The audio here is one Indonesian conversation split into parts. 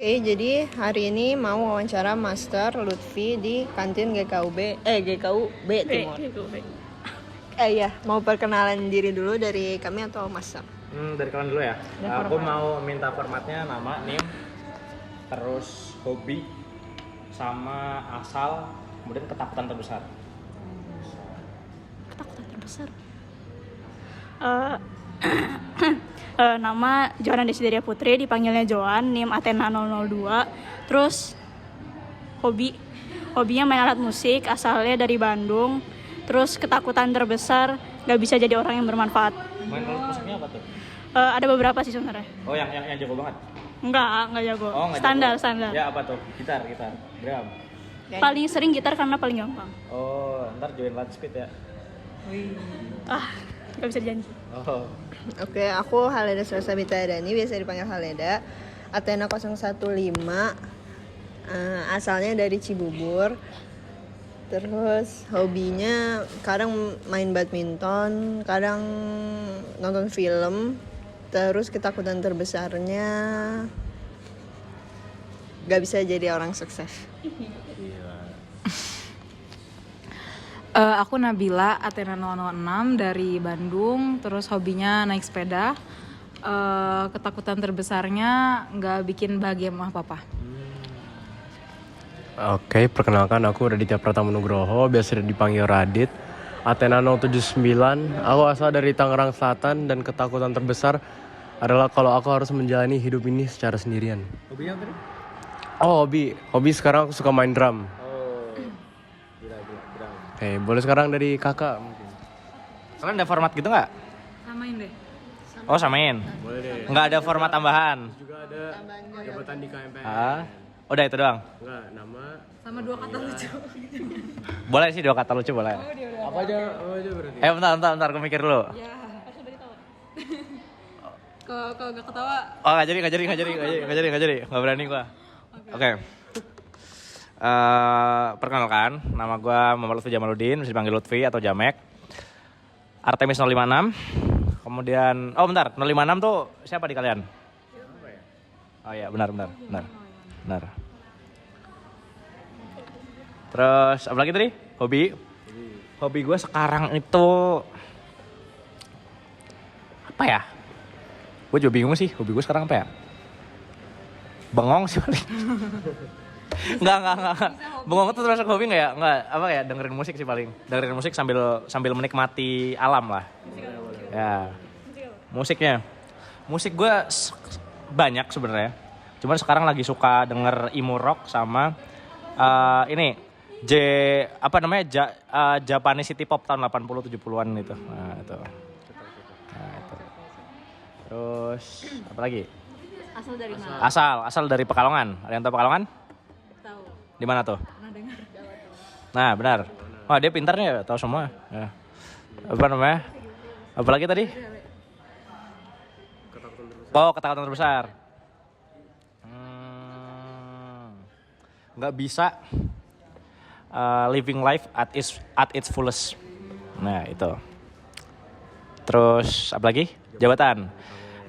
Oke, jadi hari ini mau wawancara Master Lutfi di kantin GKUB Timur. Iya, mau perkenalan diri dulu dari kami atau Master? Dari kalian dulu ya. Aku mau minta formatnya nama, NIM, terus hobi, sama asal, kemudian ketakutan terbesar. Ketakutan terbesar. Nama Joanna Desideria Putri, dipanggilnya Joan, NIM Athena 002. Terus hobinya main alat musik, asalnya dari Bandung. Terus ketakutan terbesar, gak bisa jadi orang yang bermanfaat. Main alat musiknya apa tuh? Ada beberapa sih sebenarnya. Oh, yang jago banget. Enggak jago. Oh, nggak standar. Ya apa tuh? Gitar, drum. Paling sering gitar karena paling gampang. Oh, ntar join Lightspeed ya. Gak bisa janji. Oh. Oke, aku Haleda Srasabita Dani, biasa dipanggil Haleda. Athena 015, asalnya dari Cibubur. Terus hobinya kadang main badminton, kadang nonton film. Terus ketakutan terbesarnya gak bisa jadi orang sukses. Aku Nabila, Athena 006 dari Bandung. Terus hobinya naik sepeda. Ketakutan terbesarnya nggak bikin bahagia mama papa. Oke, perkenalkan aku Raditya Pratama Nugroho, biasa dipanggil Radit. Athena 079, aku asal dari Tangerang Selatan dan ketakutan terbesar adalah kalau aku harus menjalani hidup ini secara sendirian. Hobinya apa tadi? Oh, hobi sekarang aku suka main drum. Oh. Gila, drum. Oke, boleh sekarang dari kakak mungkin. Kalian ada format gitu nggak? Samain deh. Oh, samain. Boleh deh. Nggak ada format tambahan. Juga ada jabatan di KMPN. Udah itu doang. Enggak, nama. Sama 2 kata lucu. Boleh sih 2 kata lucu boleh. Apa aja berarti? Bentar, aku mikir dulu. Ya. Kalau gak ketawa. Oh, nggak jadi, nggak berani gua. Oke. Perkenalkan, nama gua Muhammad Lutfi Jamaluddin, bisa dipanggil Lutfi atau Jamek. Artemis 056. Kemudian, bentar, 056 tuh siapa di kalian? Oh iya, benar. Terus, apa lagi tadi? Hobi gue sekarang itu apa ya? Gue juga bingung sih, hobi gue sekarang apa ya? Bengong sih paling. Enggak. Bengong itu termasuk hobi nggak ya? Nggak, apa ya? Dengerin musik sih paling. Dengerin musik sambil menikmati alam lah. Ya. Musiknya. Musik gue banyak sebenarnya. Cuman sekarang lagi suka denger emo rock sama Japanese City Pop tahun 80 70-an itu. Nah, itu. Terus apa lagi? Asal dari mana? Asal dari Pekalongan. Ada yang tahu Pekalongan? Tahu. Di mana tuh? Pernah dengar. Nah, benar. Wah, dia pintar nih, tahu semua. Ya. Apa namanya? Apalagi tadi? Ketakutan terbesar. Nggak bisa living life at its fullest. Nah, itu. Terus apa lagi? Jabatan.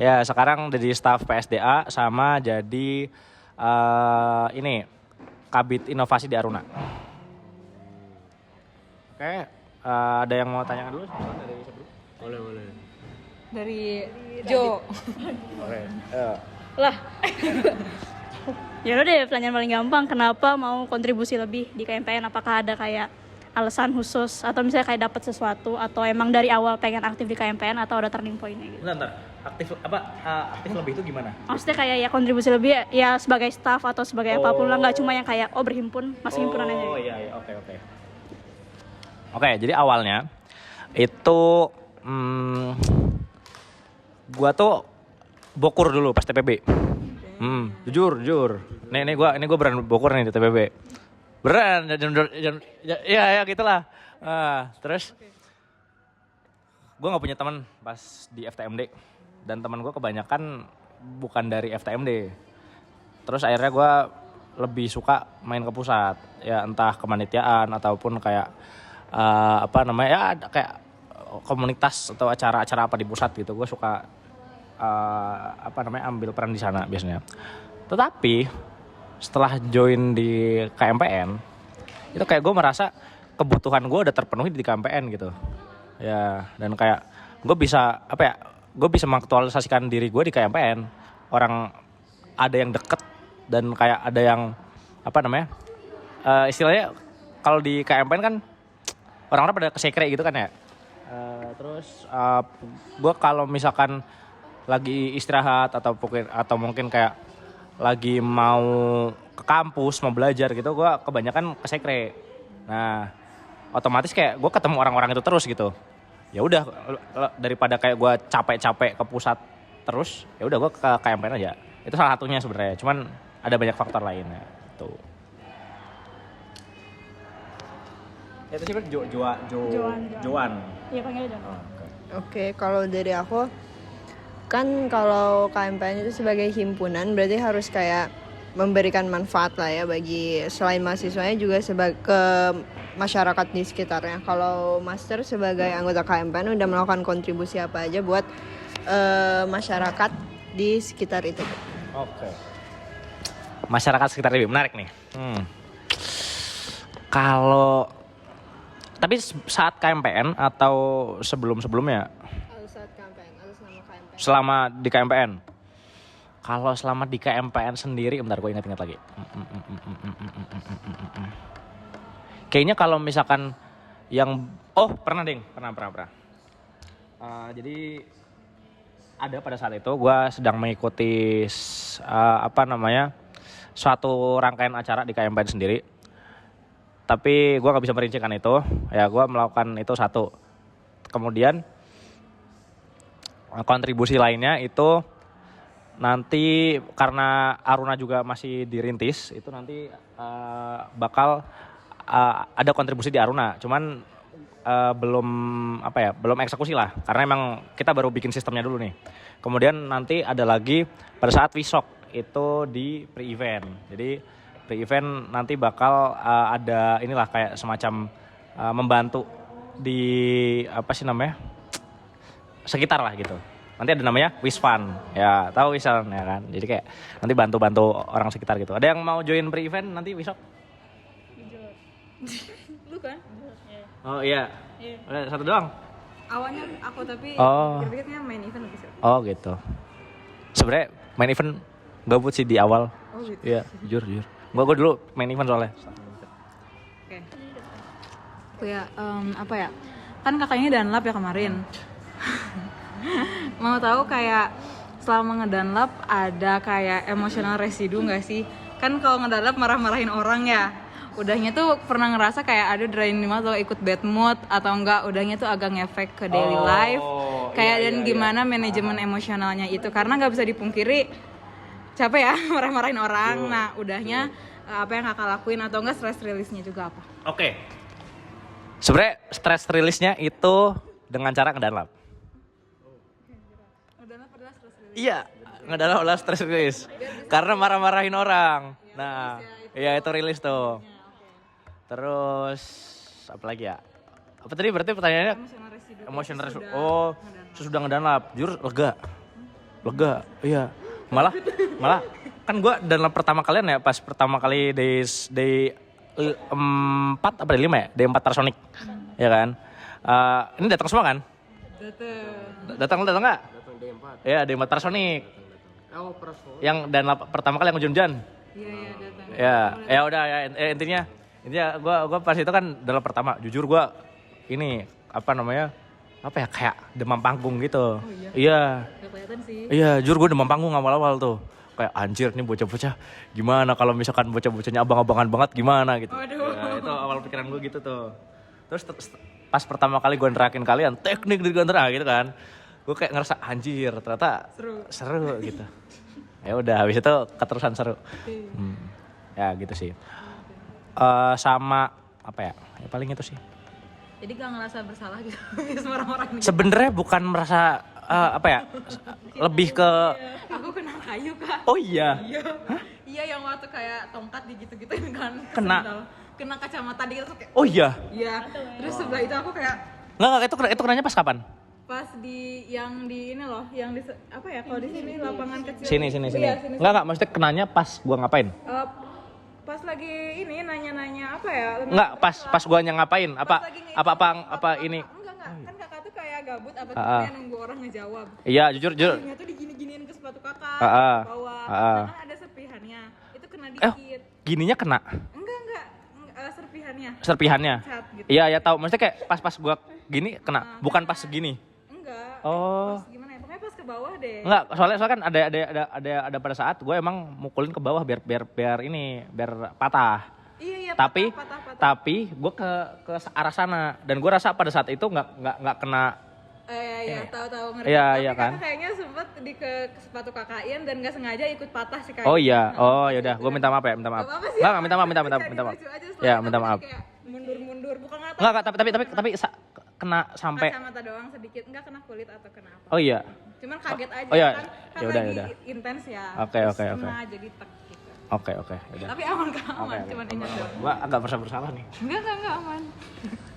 Ya, sekarang jadi staf PSDA sama jadi Kabid Inovasi di Aruna. Oke, ada yang mau tanya dulu? Dari siapa dulu? Boleh. Dari Jo. Oke. Lah. Ya udah deh, pertanyaan paling gampang, kenapa mau kontribusi lebih di KMPN? Apakah ada kayak alasan khusus atau misalnya kayak dapat sesuatu atau emang dari awal pengen aktif di KMPN atau ada turning point-nya gitu? Bentar. Aktif lebih itu gimana? Maksudnya kayak ya kontribusi lebih ya sebagai staff atau sebagai apapun lah, nggak cuma yang kayak berhimpun, masuk himpunan aja. Oh iya, oke. Oke, jadi awalnya itu gua tuh bokur dulu pas TPB. Jujur. Ini gua beneran bokur nih di TPB. Beneran, ya gitulah. Terus gue nggak punya teman pas di FTMD dan teman gue kebanyakan bukan dari FTMD. Terus akhirnya gue lebih suka main ke pusat, ya entah kemanitiaan ataupun kayak kayak komunitas atau acara-acara apa di pusat gitu. Gue suka ambil peran di sana biasanya. Tetapi setelah join di KMPN, itu kayak gue merasa kebutuhan gue udah terpenuhi di KMPN gitu. Ya, dan kayak gue bisa gue bisa mengaktualisasikan diri gue di KMPN. Orang ada yang deket dan kayak ada yang istilahnya kalau di KMPN kan orang-orang pada kesekre gitu kan ya. Terus gue kalau misalkan lagi istirahat atau mungkin kayak lagi mau ke kampus mau belajar gitu, gue kebanyakan kesekre. Nah, otomatis kayak gue ketemu orang-orang itu terus gitu. Ya udah, daripada kayak gue capek-capek ke pusat terus, ya udah gue ke KMPN aja. Itu salah satunya sebenarnya. Cuman ada banyak faktor lainnya. Tuh. Itu sih Joan. Iya, panggilnya Joan. Oke, kalau dari aku kan kalau KMPN itu sebagai himpunan berarti harus kayak memberikan manfaat lah ya bagi selain mahasiswanya juga ke masyarakat di sekitarnya. Kalau Master sebagai anggota KMPN udah melakukan kontribusi apa aja buat masyarakat di sekitar itu? Oke. Masyarakat sekitar ini menarik nih. Kalau tapi saat KMPN atau sebelumnya? Saat KMPN atau selama KMPN? Selama di KMPN. Kalau selama di KMPN sendiri, bentar gue ingat lagi. Kayaknya kalau misalkan yang pernah. Jadi ada pada saat itu gue sedang mengikuti suatu rangkaian acara di KMPN sendiri. Tapi gue gak bisa merincikan itu, ya gue melakukan itu satu. Kemudian kontribusi lainnya itu nanti karena Aruna juga masih dirintis, itu nanti bakal ada kontribusi di Aruna. Cuman belum eksekusi lah, karena emang kita baru bikin sistemnya dulu nih. Kemudian nanti ada lagi pada saat WISOK itu di pre-event. Jadi pre-event nanti bakal ada inilah kayak semacam membantu di sekitar lah gitu. Nanti ada namanya Wisfan, ya tahu Wisfan ya kan. Jadi kayak nanti bantu orang sekitar gitu. Ada yang mau join pre-event nanti WISOK? Lu kan? Oh iya. Satu doang. Awalnya aku tapi pikir-pikirnya main event lebih seru. Oh gitu. Sebenarnya main event gabut sih di awal. Oh gitu. Iya, jujur. Gue dulu main event soalnya. Oke. Ya, kan kakaknya Danlab ya kemarin. Mau tahu kayak selama ngedanlab ada kayak emotional residu nggak sih? Kan kalau ngedanlab marah-marahin orang ya. Udahnya tuh pernah ngerasa kayak ada draining atau ikut bad mood atau enggak, udahnya tuh agak ngefek ke daily life. Kayak dan gimana manajemen emosionalnya itu, karena nggak bisa dipungkiri capek ya marah-marahin orang. Nah, udahnya apa yang kakak lakuin atau enggak stress release-nya juga apa? Oke. Sebenarnya stress release-nya itu dengan cara ngedanlab. Ngedanlab adalah stress release. Iya, ngedanlab adalah stress release. Karena marah-marahin orang. Nah, iya itu rilis tuh. Terus apa lagi ya? Apa tadi berarti pertanyaannya? Emotional residu. Oh, sesudah ngedanlab, jujur lega. Iya. Malah kan gue danlab pertama kalian ya, pas pertama kali day 4 apa day 5 ya? Day 4 Tarsonic. Ya kan? Ini datang semua kan? Datang enggak? Datang day 4. Ya, day 4 Tarsonic. Oh, yang danlab pertama kali yang hujan-hujan. Iya, datang. Ya udah ya intinya gue pas itu kan dalam pertama jujur gue ini kayak demam panggung gitu. Oh, iya. Iya. Gak kelihatan sih. Iya, jujur gue demam panggung awal-awal tuh. Kayak anjir nih bocah-bocah gimana kalau misalkan bocah-bocahnya abang-abangan banget gimana gitu. Waduh. Ya, itu awal pikiran gue gitu tuh. Terus pas pertama kali gue nerakin kalian teknik di kantor gitu kan. Gue kayak ngerasa anjir ternyata seru gitu. Ya udah habis itu keterusan seru. Ya gitu sih. Sama apa ya paling itu sih. Jadi gak ngerasa bersalah gitu sama orang-orang ini. Sebenarnya bukan merasa lebih ke Aku kena kayu kak. oh iya. Iya yang waktu kayak tongkat digituin kan. Kena kacamata gitu tuh kayak. Oh iya. Iya. Terus sebelah itu aku kayak Enggak itu kenanya pas kapan? pas di yang di ini loh, yang di apa ya? Kalau di sini lapangan kecil. Sini. Iya, Enggak, maksudnya kenanya pas gua ngapain? Pas lagi ini nanya-nanya apa ya? Enggak, pas gua ngapain? Apa Pas lagi ini? Enggak. Kan kakak tuh kayak gabut apa tuh nunggu orang ngejawab. Iya, jujur. Akhirnya tuh digini-giniin ke sepatu kakak ke bawah. Nah, kan ada serpihannya. Itu kena dikit. Gininya kena Enggak, serpihannya. serpihannya. Cat gitu. Iya, tahu. Maksudnya kayak pas gua gini kena, bukan pas segini. Enggak. Oh. Pas gimana ya? Pokoknya pas ke bawah deh. Enggak, soalnya kan ada pada saat gue emang mukulin ke bawah biar patah. Iya, Tapi patah. tapi gue ke arah sana dan gue rasa pada saat itu nggak kena. Iya, tahu ngerti. Iya, Tapi iya kan? kakak kayaknya sempet ke sepatu kakak Ian dan nggak sengaja ikut patah sih kayaknya. Oh iya, Nah, yaudah, gue minta maaf ya, minta maaf. Gak apa-apa sih. Enggak, minta maaf. Jadi lucu aja, Ya, soalnya minta kakak maaf. kayak mundur, bukan ngata. Enggak, tapi kena sampai. Kacamata doang sedikit, enggak kena kulit atau kena apa. Oh iya. Cuman kaget aja Oh iya. kan Yaudah, lagi yaudah. intens ya. Oke. Terus kena jadi tek gitu. Oke, yaudah. Tapi aman kok, aman. Cuman ingat doang. Gue agak bersalah nih. Enggak aman.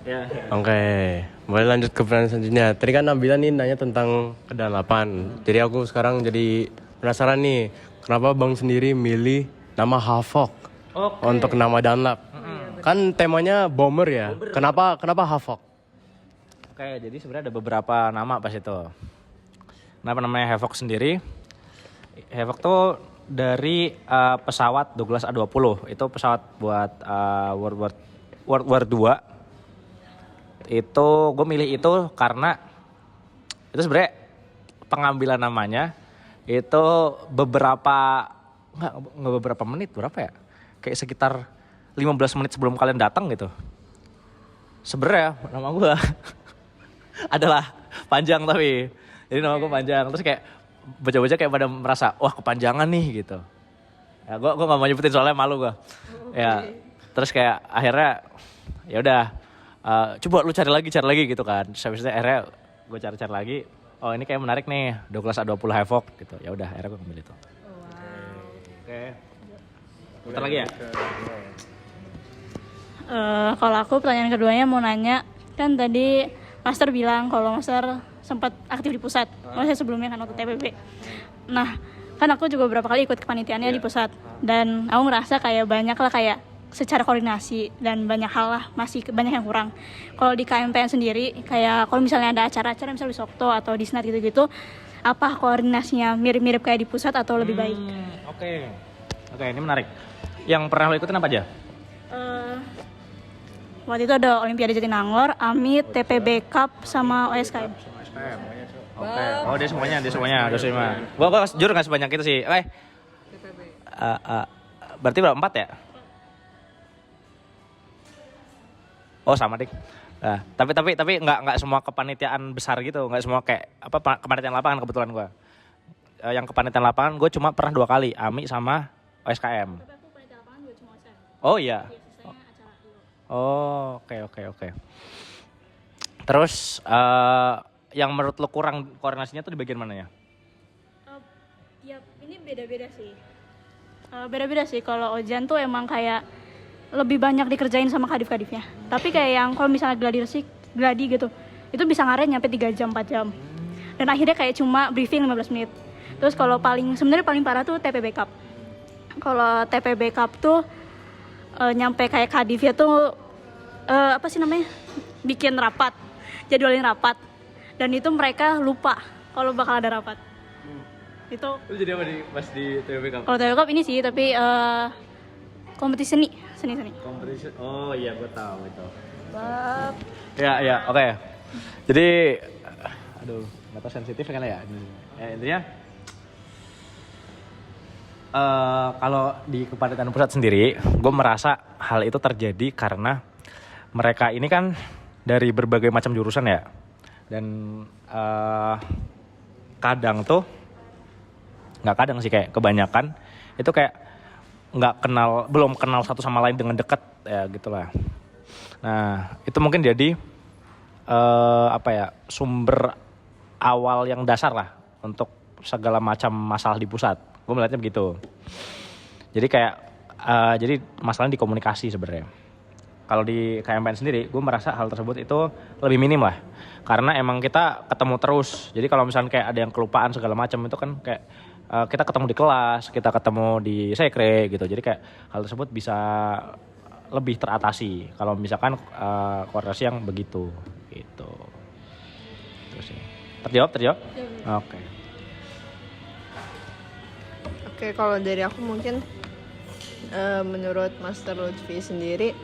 Ya. Oke, boleh lanjut ke pertanyaan selanjutnya. Tadi kan Nabila nih nanya tentang kedalapan. Jadi aku sekarang jadi penasaran nih, kenapa Bang sendiri milih nama Havok untuk nama Dunlap? Kan temanya bomber ya. Kenapa Havok? Oke, jadi sebenarnya ada beberapa nama pas itu. Kenapa namanya Havok sendiri? Havok tuh dari pesawat Douglas A-20. Itu pesawat buat World War II. Itu gue milih itu karena itu sebenarnya pengambilan namanya itu nggak beberapa menit, berapa ya? Kayak sekitar 15 menit sebelum kalian datang gitu. Sebenarnya nama gue adalah panjang tapi jadi nama gue panjang, terus kayak baca-baca kayak pada merasa wah kepanjangan nih gitu. Ya gue nggak mau nyebutin soalnya malu gue. Ya terus kayak akhirnya ya udah coba lu cari lagi gitu kan. Habis itu akhirnya gue cari lagi. Oh ini kayak menarik nih, Douglas A-20 Havok gitu. Ya udah akhirnya gue ngambil itu. Oke. Bentar lagi ya. Kalau aku pertanyaan keduanya mau nanya, kan tadi Master bilang kalau Master sempat aktif di pusat, maksudnya sebelumnya kan waktu TPB. Nah, kan aku juga beberapa kali ikut kepanitiaannya di pusat, dan aku ngerasa kayak banyak lah kayak secara koordinasi dan banyak hal lah masih banyak yang kurang. Kalau di KMPN sendiri, kayak kalau misalnya ada acara-acara misalnya di Sokto atau di Snat gitu-gitu, apa koordinasinya mirip-mirip kayak di pusat atau lebih baik? Oke, ini menarik. Yang pernah lo ikutin apa aja? Waktu itu ada Olimpiade Jatinangor, AMIT, TPB Cup, sama OSKM. Oke. Oh dia semuanya. Gua jujur nggak sebanyak itu sih. Berarti berapa 4 ya? Oh sama dik. Nah, tapi nggak semua kepanitiaan besar gitu, nggak semua kayak apa kepanitiaan lapangan kebetulan gua. Yang kepanitiaan lapangan gue cuma pernah 2 kali, AMI sama OSKM. Tapi aku panitia lapangan juga cuma OSKM. Oh iya. Sisanya acara IO. Oh, oke. Terus yang menurut lo kurang koordinasinya tuh di bagian mana ya? Ya ini beda-beda sih. Beda-beda sih. Kalau Ojan tuh emang kayak lebih banyak dikerjain sama kadif-kadifnya. Tapi kayak yang kalau misalnya gladi gitu, itu bisa ngaret nyampe 3 jam 4 jam. Dan akhirnya kayak cuma briefing 15 menit. Terus kalau sebenarnya paling parah tuh TPB Cup. Kalau TPB Cup tuh nyampe kayak kadifnya tuh apa sih namanya? Bikin rapat, jadwalin rapat. Dan itu mereka lupa kalau bakal ada rapat. Itu jadi apa pas di TPB Cup? kalau TPB Cup ini sih, tapi kompetisi seni. Kompetisi. Oh iya, gue tahu itu. Ya, oke. Jadi nggak tahu sensitif kan ya. Intinya kalau di kepanitiaan pusat sendiri, gue merasa hal itu terjadi karena mereka ini kan dari berbagai macam jurusan ya, dan nggak kadang sih kayak kebanyakan itu kayak belum kenal satu sama lain dengan dekat ya gitulah. Nah itu mungkin jadi sumber awal yang dasar lah untuk segala macam masalah di pusat. Gue melihatnya begitu. Jadi kayak jadi masalahnya di komunikasi sebenarnya. Kalau di KMPN sendiri, gue merasa hal tersebut itu lebih minim lah. karena emang kita ketemu terus. Jadi kalau misalnya kayak ada yang kelupaan segala macam itu kan kayak kita ketemu di kelas, kita ketemu di sekre gitu. Jadi kayak hal tersebut bisa lebih teratasi kalau misalkan koordinasi yang begitu gitu. Terus sih. Terjawab? Oke. Oke, kalau dari aku mungkin menurut Master Lutfi sendiri,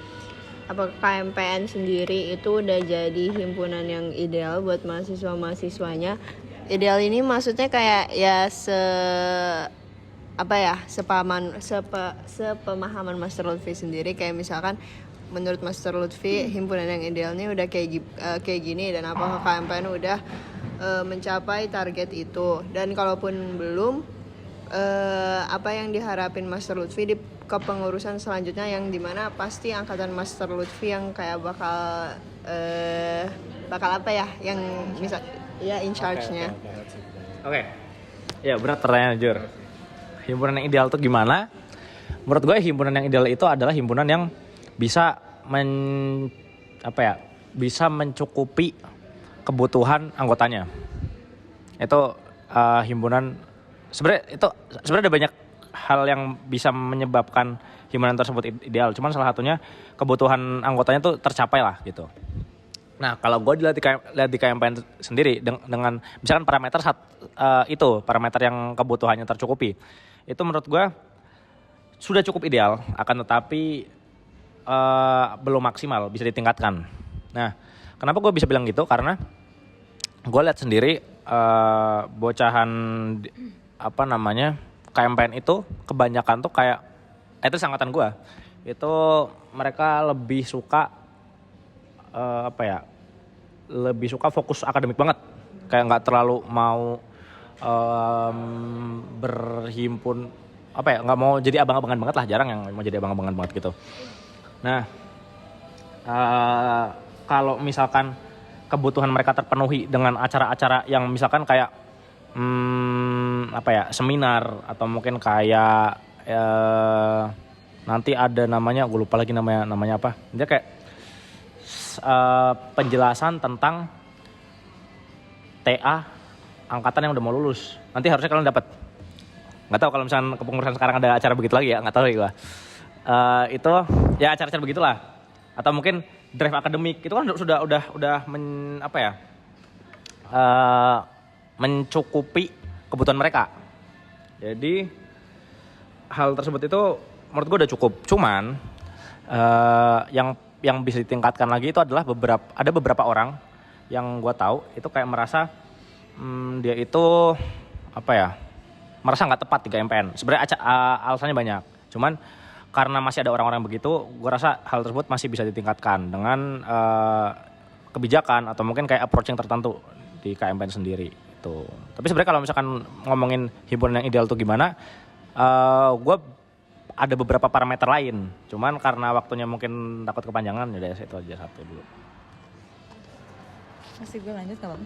apakah KMPN sendiri itu udah jadi himpunan yang ideal buat mahasiswa-mahasiswanya? Ideal ini maksudnya kayak ya sepemahaman Master Lutfi sendiri, kayak misalkan menurut Master Lutfi himpunan yang ideal ini udah kayak gini, dan apakah KMPN udah mencapai target itu, dan kalaupun belum, apa yang diharapin Master Lutfi di kepengurusan selanjutnya, yang dimana pasti angkatan Master Lutfi yang kayak bakal apa ya, yang misal ya in charge-nya. Oke. Ya berat pertanyaan jujur. Himpunan yang ideal itu gimana? Menurut gue himpunan yang ideal itu adalah himpunan yang bisa bisa mencukupi kebutuhan anggotanya. Itu himpunan sebenarnya ada banyak hal yang bisa menyebabkan himpunan tersebut ideal. Cuman salah satunya kebutuhan anggotanya tuh tercapai lah gitu. Nah kalau gue lihat di KMPN sendiri dengan misalkan parameter parameter yang kebutuhannya tercukupi, itu menurut gue sudah cukup ideal, akan tetapi belum maksimal, bisa ditingkatkan. Nah kenapa gue bisa bilang gitu? Karena gue lihat sendiri bocahan KMPN itu kebanyakan tuh kayak itu angkatan gue itu mereka lebih suka lebih suka fokus akademik banget, kayak nggak terlalu mau berhimpun nggak mau jadi abang-abangan banget lah, jarang yang mau jadi abang-abangan banget gitu. Nah kalau misalkan kebutuhan mereka terpenuhi dengan acara-acara yang misalkan kayak seminar, atau mungkin kayak nanti ada namanya, gue lupa lagi namanya apa. Dia kayak penjelasan tentang TA angkatan yang udah mau lulus. Nanti harusnya kalian dapat. Nggak tahu kalau misalkan kepengurusan sekarang ada acara begitu lagi ya, nggak tahu ya gue. Itu ya acara-acara begitulah. Atau mungkin drive akademik itu kan udah mencukupi kebutuhan mereka. Jadi hal tersebut itu menurut gue udah cukup. Cuman yang bisa ditingkatkan lagi itu adalah beberapa orang yang gue tahu itu kayak merasa dia itu merasa nggak tepat di KMPN. Sebenarnya alasannya banyak. Cuman karena masih ada orang-orang begitu, gue rasa hal tersebut masih bisa ditingkatkan dengan kebijakan atau mungkin kayak approach yang tertentu di KMPN sendiri itu. Tapi sebenarnya kalau misalkan ngomongin himpunan yang ideal tuh gimana, gue ada beberapa parameter lain. Cuman karena waktunya mungkin takut kepanjangan, ya itu aja satu dulu. Masih gue lanjut nggak bang?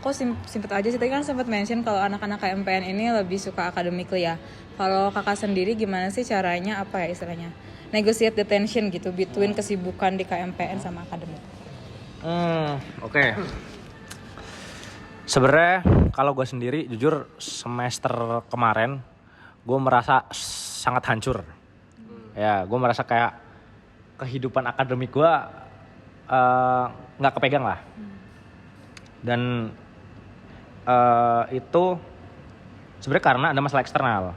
Aku simpet aja sih, tadi kan sempat mention kalau anak-anak KMPN ini lebih suka akademically ya. Kalau kakak sendiri gimana sih caranya istilahnya negotiate the tension gitu between kesibukan di KMPN sama akademik? Oke. Sebenarnya kalau gue sendiri jujur semester kemarin gue merasa sangat hancur. Ya, gue merasa kayak kehidupan akademik gue nggak kepegang lah. Dan itu sebenarnya karena ada masalah eksternal.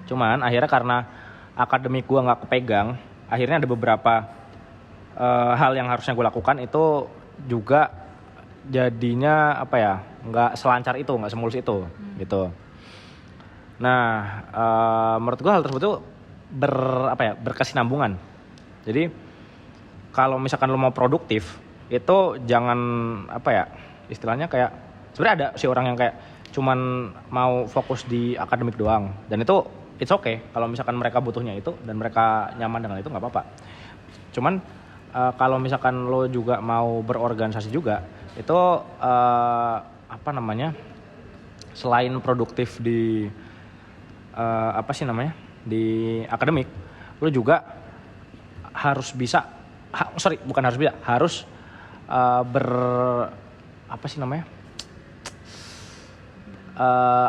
Cuman akhirnya karena akademik gue nggak kepegang, akhirnya ada beberapa hal yang harusnya gue lakukan itu juga jadinya nggak selancar itu, nggak semulus itu gitu. Nah menurut gue hal tersebut tuh berkesinambungan. Jadi kalau misalkan lo mau produktif itu jangan istilahnya kayak sebenarnya ada sih orang yang kayak cuman mau fokus di akademik doang, dan itu it's okay kalau misalkan mereka butuhnya itu dan mereka nyaman dengan itu, nggak apa-apa. Cuman kalau misalkan lo juga mau berorganisasi juga itu selain produktif di di akademik, lo juga harus bisa harus apa sih namanya?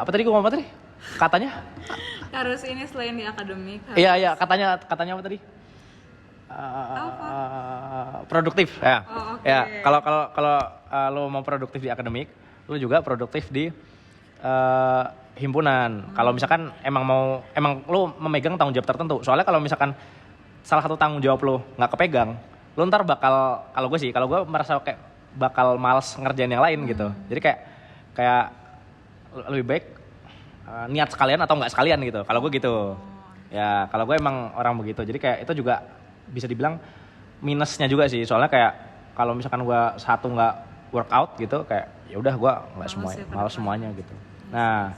Apa tadi gue ngomong apa tadi? Katanya? Harus ini selain di akademik. Iya, katanya apa tadi? Produktif ya. Oh, oke. Ya, kalau lo mau produktif di akademik, lo juga produktif di himpunan. Kalau misalkan emang lo memegang tanggung jawab tertentu. Soalnya kalau misalkan salah satu tanggung jawab lo nggak kepegang, lo ntar bakal, kalau gue merasa kayak bakal males ngerjain yang lain gitu. Jadi kayak lebih baik niat sekalian atau nggak sekalian gitu. Kalau gue gitu. Ya, kalau gue emang orang begitu. Jadi kayak itu juga bisa dibilang minusnya juga sih. Soalnya kayak kalau misalkan gue satu nggak workout gitu, kayak ya udah gue nggak malas semuanya gitu. Nah,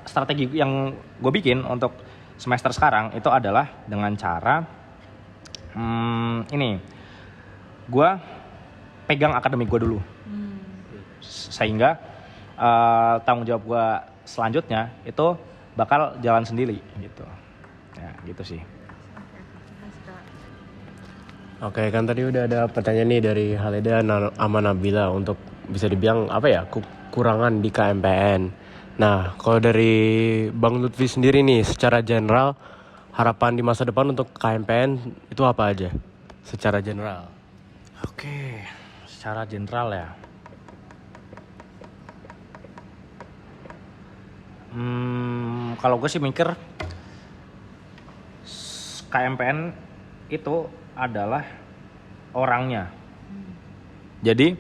strategi yang gue bikin untuk semester sekarang itu adalah dengan cara ini, gue pegang akademik gue dulu, sehingga tanggung jawab gue selanjutnya itu bakal jalan sendiri gitu. Ya gitu sih. Oke, kan tadi udah ada pertanyaan nih dari Haleda sama Nabila untuk bisa dibilang apa ya, kekurangan di KMPN. Nah, kalau dari Bang Lutfi sendiri nih, secara general harapan di masa depan untuk KMPN itu apa aja? Secara general. Oke, secara general ya. Kalau gue sih mikir KMPN itu adalah orangnya. Jadi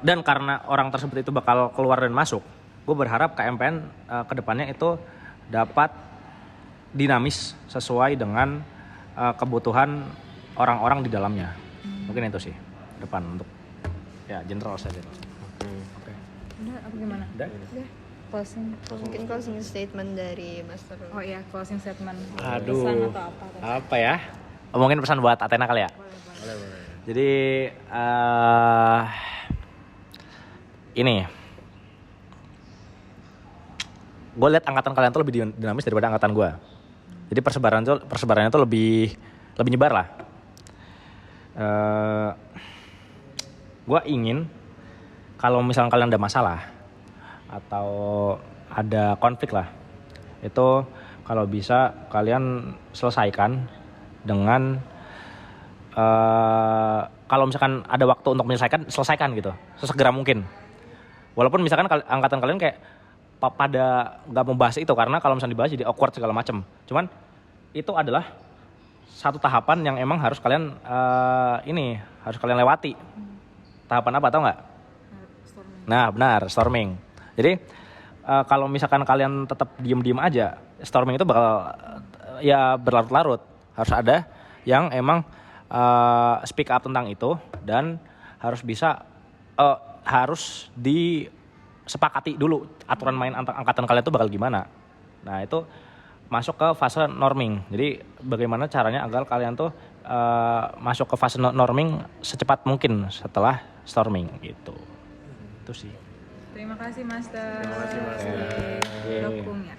dan karena orang tersebut itu bakal keluar dan masuk, gue berharap KMPN kedepannya itu dapat dinamis sesuai dengan kebutuhan orang-orang di dalamnya. Mungkin itu sih depan untuk ya general saja. Oke. Udah, apa gimana? Udah? Closing. Mungkin closing statement dari Master. Oh iya, closing statement. Aduh. Pesan atau apa? Apa ya? Mungkin pesan buat Athena kali ya? Boleh. Jadi ini, gue lihat angkatan kalian tuh lebih dinamis daripada angkatan gue. Jadi persebarannya tuh lebih nyebar lah. Gue ingin kalau misalnya kalian ada masalah atau ada konflik lah, itu kalau bisa kalian selesaikan dengan kalau misalkan ada waktu untuk selesaikan gitu sesegera mungkin. Walaupun misalkan angkatan kalian kayak pada nggak mau bahas itu karena kalau misalnya dibahas jadi awkward segala macam. Cuman itu adalah satu tahapan yang emang harus kalian harus kalian lewati. Tahapan apa, tau nggak? Nah benar, storming. Jadi kalau misalkan kalian tetap diem aja, storming itu bakal ya berlarut-larut. Harus ada yang emang speak up tentang itu dan harus bisa harus disepakati dulu aturan main angkatan kalian itu bakal gimana. Nah itu masuk ke fase norming. Jadi bagaimana caranya agar kalian tuh masuk ke fase norming secepat mungkin setelah storming gitu. Itu sih. Terima kasih Master. Yeah. Dokumnya.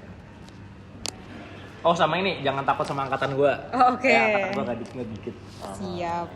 Oh sama ini, jangan takut sama angkatan gue. Oh, oke. Ya, angkatan gue gak dikit. Siap.